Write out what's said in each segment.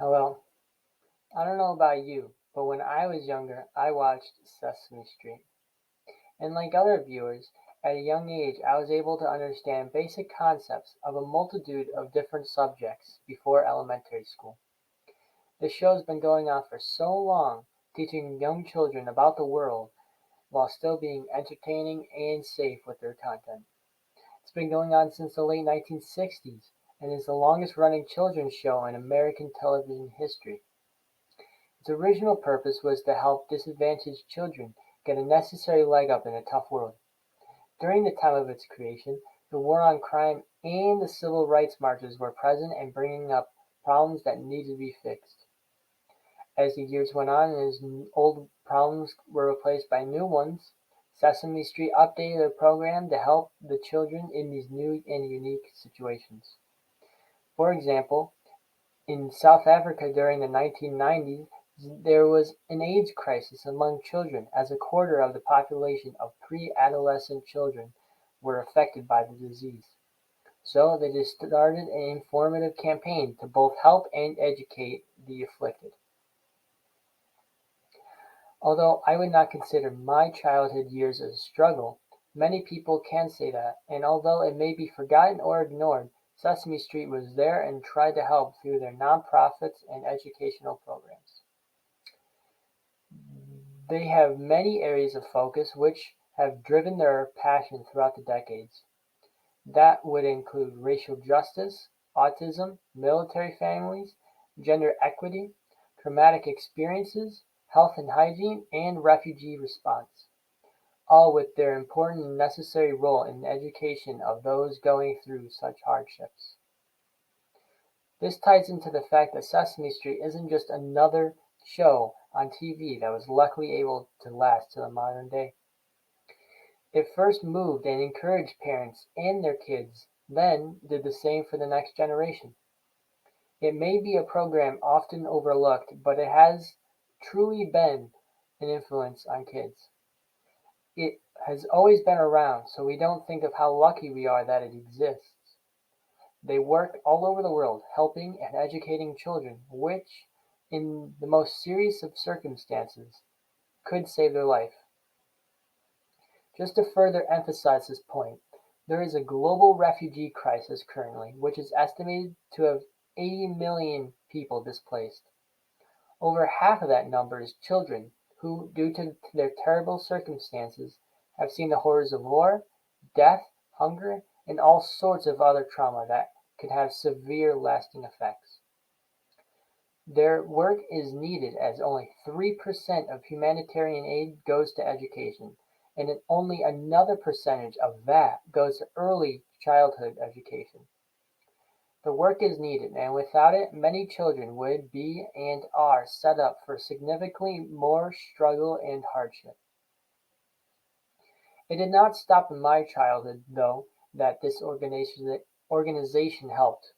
Well, I don't know about you, but when I was younger, I watched Sesame Street. And like other viewers, at a young age I was able to understand basic concepts of a multitude of different subjects before elementary school. The show's been going on for so long, teaching young children about the world while still being entertaining and safe with their content. It's been going on since the late 1960s and is the longest running children's show in American television history. Its original purpose was to help disadvantaged children get a necessary leg up in a tough world. During the time of its creation, the war on crime and the civil rights marches were present and bringing up problems that needed to be fixed. As the years went on and as old problems were replaced by new ones, Sesame Street updated the program to help the children in these new and unique situations. For example, in South Africa during the 1990s, there was an AIDS crisis among children as a quarter of the population of pre-adolescent children were affected by the disease. So they just started an informative campaign to both help and educate the afflicted. Although I would not consider my childhood years a struggle, many people can say that, and although it may be forgotten or ignored, Sesame Street was there and tried to help through their nonprofits and educational programs. They have many areas of focus which have driven their passion throughout the decades. That would include racial justice, autism, military families, gender equity, traumatic experiences, health and hygiene, and refugee response, all with their important and necessary role in the education of those going through such hardships. This ties into the fact that Sesame Street isn't just another show on TV that was luckily able to last to the modern day. It first moved and encouraged parents and their kids, then did the same for the next generation. It may be a program often overlooked, but it has truly been an influence on kids. It has always been around, so we don't think of how lucky we are that it exists. They work all over the world, helping and educating children, which, in the most serious of circumstances, could save their life. Just to further emphasize this point, there is a global refugee crisis currently, which is estimated to have 80 million people displaced. Over half of that number is children who, due to their terrible circumstances, have seen the horrors of war, death, hunger, and all sorts of other trauma that could have severe lasting effects. Their work is needed as only 3% of humanitarian aid goes to education, and only another percentage of that goes to early childhood education. The work is needed, and without it, many children would be and are set up for significantly more struggle and hardship. It did not stop in my childhood, though, that this organization helped.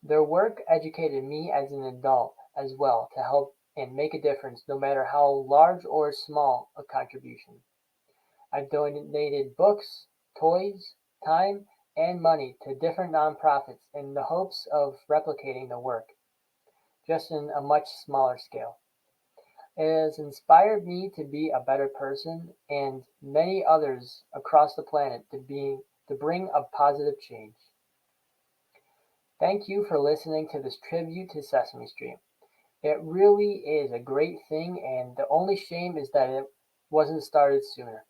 Their work educated me as an adult as well to help and make a difference no matter how large or small a contribution. I've donated books, toys, time, and money to different nonprofits in the hopes of replicating the work, just in a much smaller scale. It has inspired me to be a better person and many others across the planet to bring a positive change. Thank you for listening to this tribute to Sesame Street. It really is a great thing, and the only shame is that it wasn't started sooner.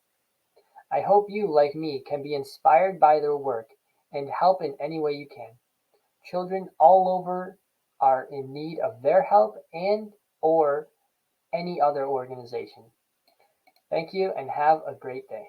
I hope you, like me, can be inspired by their work and help in any way you can. Children all over are in need of their help and or any other organization. Thank you and have a great day.